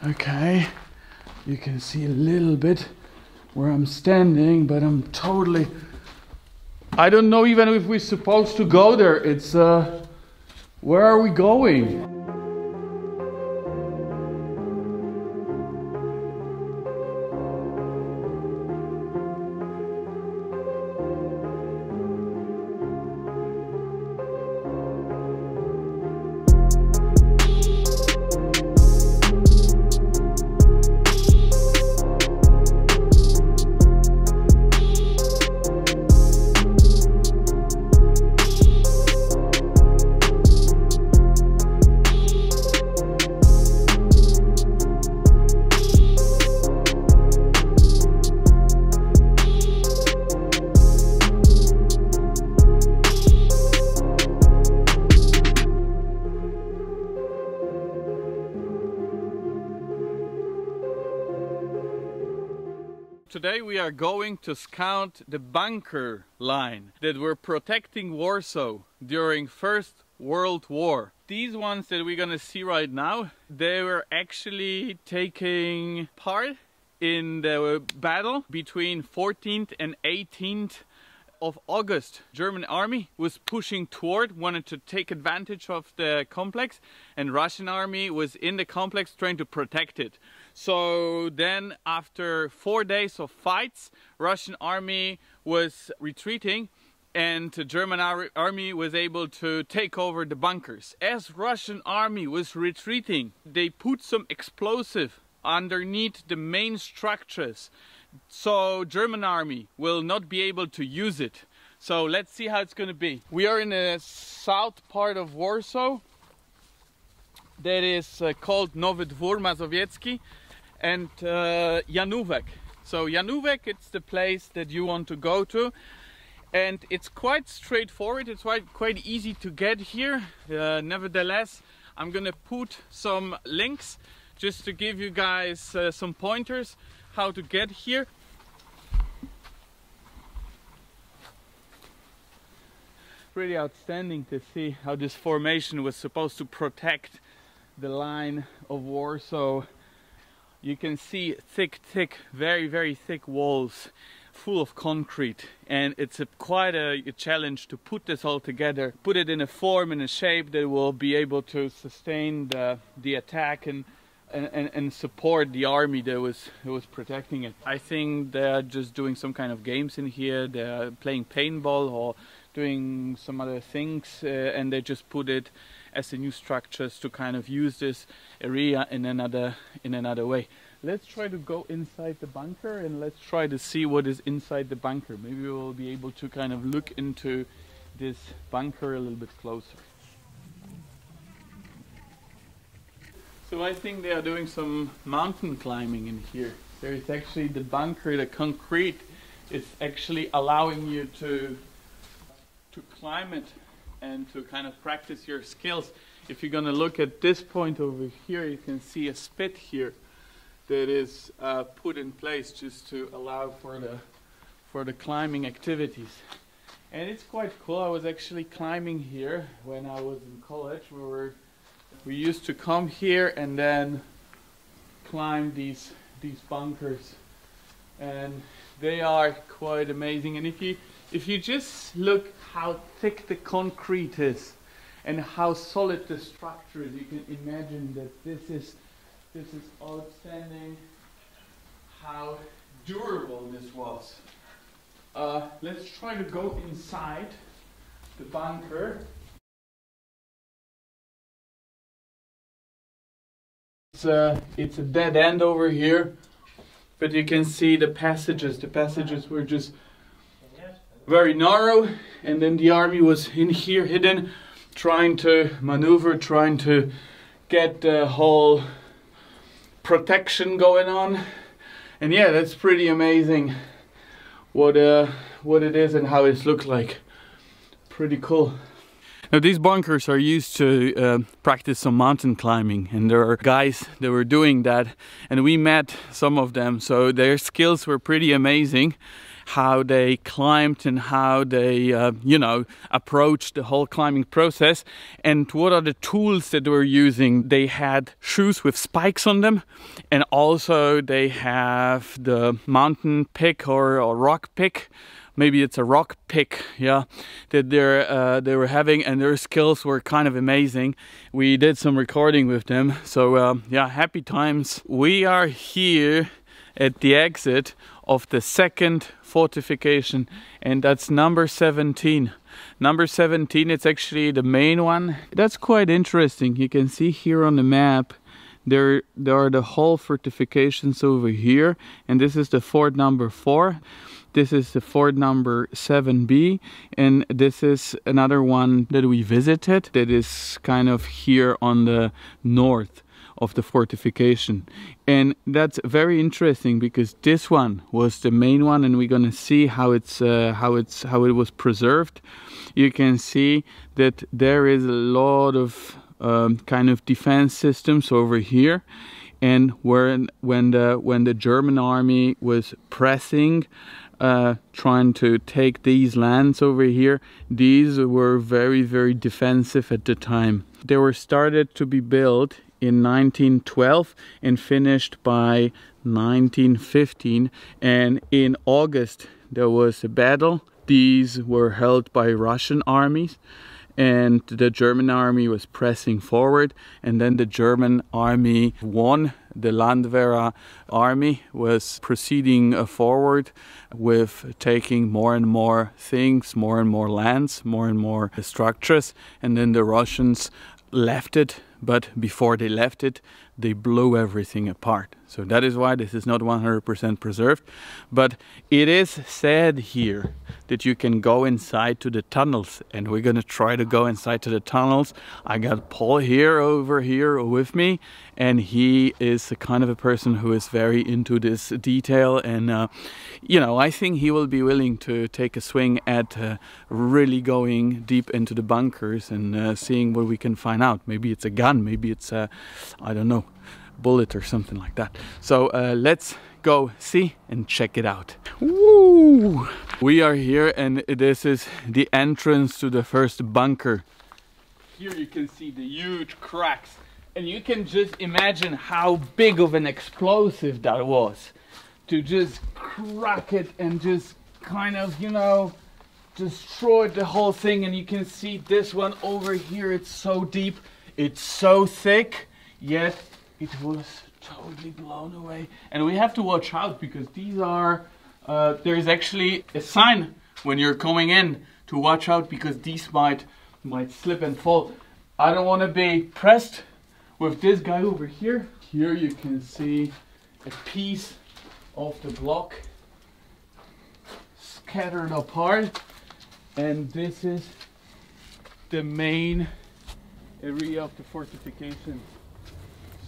Okay, you can see a little bit where I'm standing, but I'm totally... I don't know even if we're supposed to go there. It's where are we going? Today we are going to scout the bunker line that were protecting Warsaw during First World War. These ones that we're gonna see right now, they were actually taking part in the battle between 14th and 18th of August. German army was pushing toward, wanted to take advantage of the complex, and Russian army was in the complex trying to protect it. So then after 4 days of fights, Russian army was retreating and the German army was able to take over the bunkers. As Russian army was retreating, they put some explosive underneath the main structures, so German army will not be able to use it. So let's see how it's gonna be. We are in the south part of Warsaw that is called Nowy Dwór Mazowiecki and Janówek. So Janówek, it's the place that you want to go to, and it's quite straightforward. It's quite easy to get here. Nevertheless, I'm gonna put some links just to give you guys some pointers how to get here. Pretty outstanding to see how this formation was supposed to protect the line of Warsaw. You can see thick, very thick walls full of concrete, and it's quite a challenge to put this all together, put it in a form, in a shape that will be able to sustain the attack and support the army that was protecting it. I think they're just doing some kind of games in here. They're playing paintball or doing some other things, and they just put it as the new structures to kind of use this area in another way. Let's try to go inside the bunker and let's try to see what is inside the bunker. Maybe we'll be able to kind of look into this bunker a little bit closer. So I think they are doing some mountain climbing in here. There is actually the bunker, the concrete is actually allowing you to climb it and to kind of practice your skills. If you're gonna look at this point over here, you can see a spit here that is put in place just to allow for the climbing activities. And it's quite cool. I was actually climbing here when I was in college. We used to come here and then climb these bunkers, and they are quite amazing. And if you just look how thick the concrete is and how solid the structure is, you can imagine that this is outstanding, how durable this was. Let's try to go inside the bunker. It's a dead end over here, but you can see the passages. The passages were just very narrow, and then the army was in here hidden, trying to maneuver, trying to get the whole protection going on. And yeah, that's pretty amazing what it is and how it looks like. Pretty cool. Now these bunkers are used to practice some mountain climbing, and there are guys that were doing that, and we met some of them, so their skills were pretty amazing. how they climbed and how they, you know, approached the whole climbing process and what are the tools that they were using. They had shoes with spikes on them, and also they have the mountain pick or rock pick. Maybe it's a rock pick, yeah, that they were having, and their skills were kind of amazing. We did some recording with them, so yeah, happy times. We are here at the exit of the second fortification, and that's number 17. Number 17, it's actually the main one. That's quite interesting. You can see here on the map there are the whole fortifications over here, and this is the fort number 4. This is the fort number 7B, and this is another one that we visited that is kind of here on the north of the fortification. And that's very interesting because this one was the main one, and we're gonna see how it was preserved. You can see that there is a lot of kind of defense systems over here, and when the German army was pressing, trying to take these lands over here, these were very, very defensive at the time. They were started to be built in 1912 and finished by 1915, and in August there was a battle. These were held by Russian armies, and the German army was pressing forward, and then the German army won. The Landwehr army was proceeding forward with taking more and more things, more and more lands, more and more structures, and then the Russians left it, but before they left it, they blew everything apart. So that is why this is not 100% preserved, but it is said here that you can go inside to the tunnels, and we're gonna try to go inside to the tunnels. I got Paul here over here with me, and he is the kind of a person who is very into this detail, and you know, I think he will be willing to take a swing at really going deep into the bunkers and seeing what we can find out. Maybe it's a gun, maybe it's a, I don't know, bullet or something like that. So let's go see and check it out. Woo! We are here, and this is the entrance to the first bunker. Here you can see the huge cracks, and you can just imagine how big of an explosive that was to just crack it and just kind of, you know, destroy the whole thing. And you can see this one over here, it's so deep, it's so thick, yet it was totally blown away. And we have to watch out because these are there's actually a sign when you're coming in to watch out, because these might slip and fall. I don't want to be pressed with this guy over here. Here you can see a piece of the block scattered apart, and this is the main area of the fortification.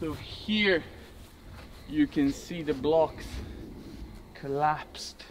So here you can see the blocks collapsed,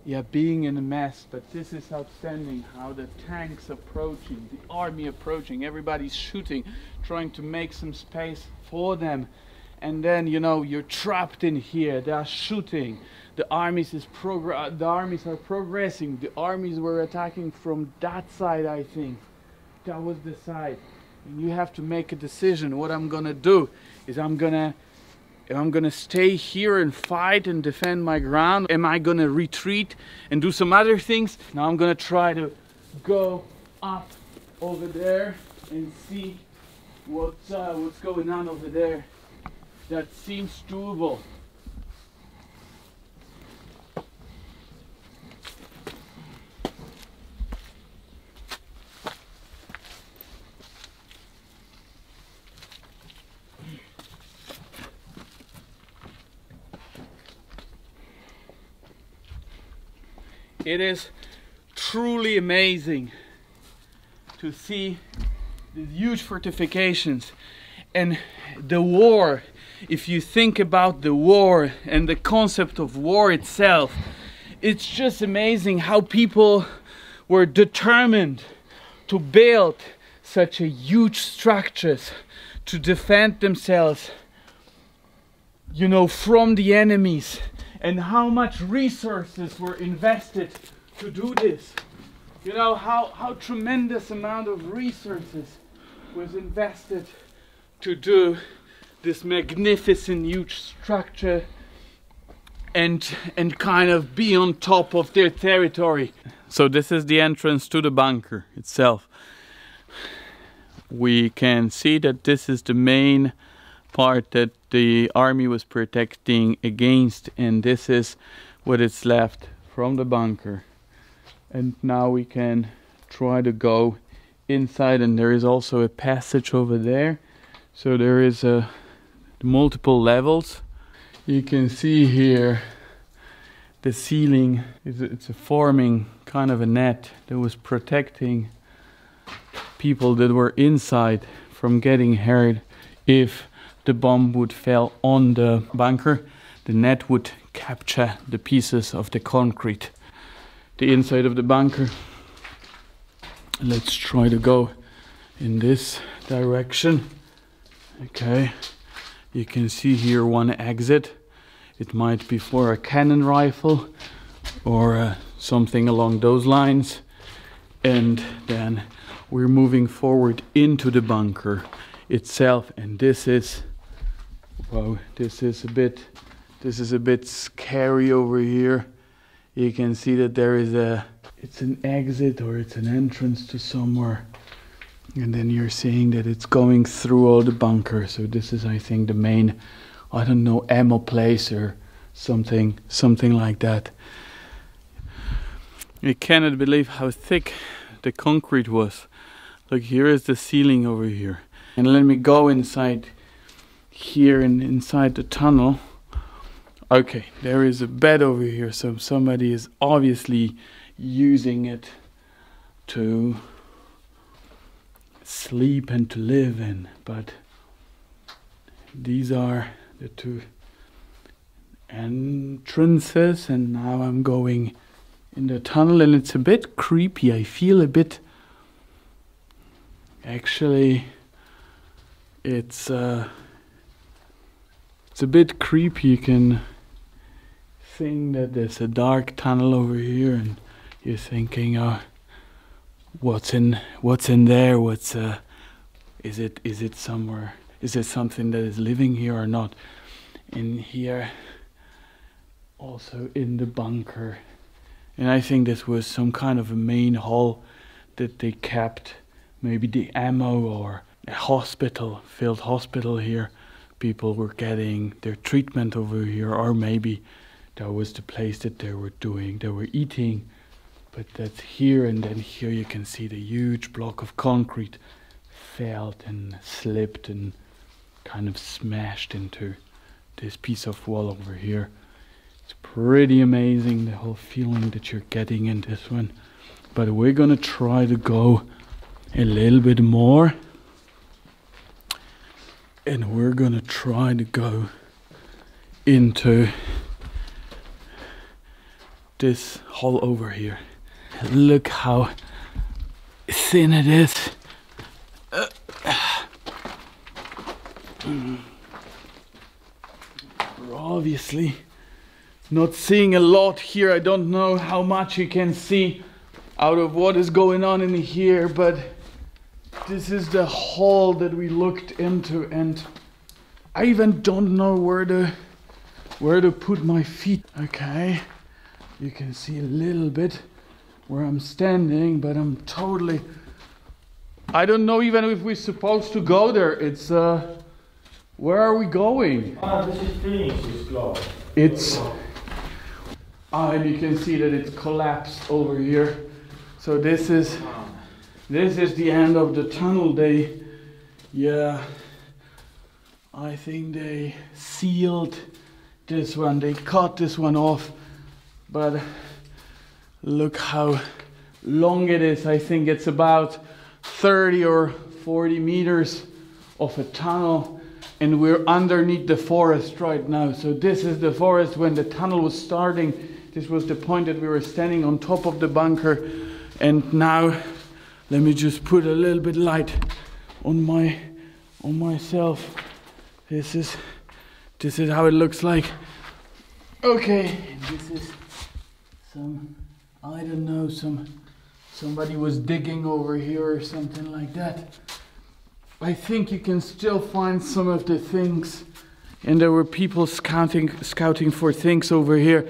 yeah, being in a mess. But this is outstanding how the tanks approaching, the army approaching, everybody's shooting, trying to make some space for them, and then, you know, you're trapped in here. They are shooting, the armies are progressing. The armies were attacking from that side, I think that was the side. And you have to make a decision. What I'm gonna do is I'm gonna stay here and fight and defend my ground. Am I gonna retreat and do some other things? Now I'm gonna try to go up over there and see what's going on over there. That seems doable. It is truly amazing to see these huge fortifications and the war. If you think about the war and the concept of war itself, it's just amazing how people were determined to build such a huge structures to defend themselves, you know, from the enemies. and how much resources were invested to do this. You know, how tremendous amount of resources was invested to do this magnificent huge structure and kind of be on top of their territory. So this is the entrance to the bunker itself. We can see that this is the main part that the army was protecting against, and this is what is left from the bunker. And now we can try to go inside, and there is also a passage over there. So there is multiple levels. You can see here the ceiling it's forming kind of a net that was protecting people that were inside from getting hurt. If the bomb would fall on the bunker, the net would capture the pieces of the concrete, the inside of the bunker. Let's try to go in this direction. Okay, you can see here one exit. It might be for a cannon rifle or something along those lines. And then we're moving forward into the bunker itself, and this is, wow, this is a bit scary over here. You can see that there is it's an exit or it's an entrance to somewhere, and then you're seeing that it's going through all the bunkers. So this is, I think, the main, I don't know, ammo place or something like that. I cannot believe how thick the concrete was. Look, here is the ceiling over here. And let me go inside here and inside the tunnel. Okay, there is a bed over here, so somebody is obviously using it to sleep and to live in. But these are the two entrances, and now I'm going in the tunnel, and it's a bit creepy. I feel a bit, actually it's a bit creepy. You can think that there's a dark tunnel over here, and you're thinking, oh, what's in there? Is it somewhere? Is it something that is living here or not? In here, also in the bunker, and I think this was some kind of a main hall that they kept maybe the ammo, or a hospital, field hospital here. People were getting their treatment over here, or maybe that was the place that they were eating. But that's here, and then here you can see the huge block of concrete fell and slipped and kind of smashed into this piece of wall over here. It's pretty amazing, the whole feeling that you're getting in this one. But we're gonna try to go a little bit more, and we're gonna try to go into this hole over here. Look how thin it is. We're obviously not seeing a lot here. I don't know how much you can see out of what is going on in here, but this is the hole that we looked into, and I even don't know where to put my feet. Okay, you can see a little bit where I'm standing, but I'm totally, I don't know even if we're supposed to go there. It's where are we going? This is finished, it's closed. It's and you can see that it's collapsed over here. So this is the end of the tunnel. I think they sealed this one. They cut this one off, but look how long it is. I think it's about 30 or 40 meters of a tunnel, and we're underneath the forest right now. So this is the forest. When the tunnel was starting, this was the point that we were standing on top of the bunker. And now let me just put a little bit light on myself. This is how it looks like. Okay, this is I don't know, somebody was digging over here or something like that. I think you can still find some of the things, and there were people scouting for things over here.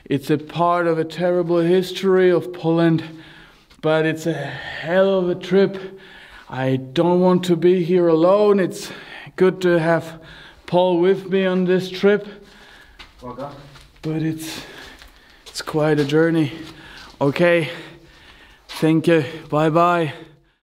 It's a part of a terrible history of Poland, but it's a hell of a trip. I don't want to be here alone. It's good to have Paul with me on this trip, but it's quite a journey. Okay, thank you, bye bye.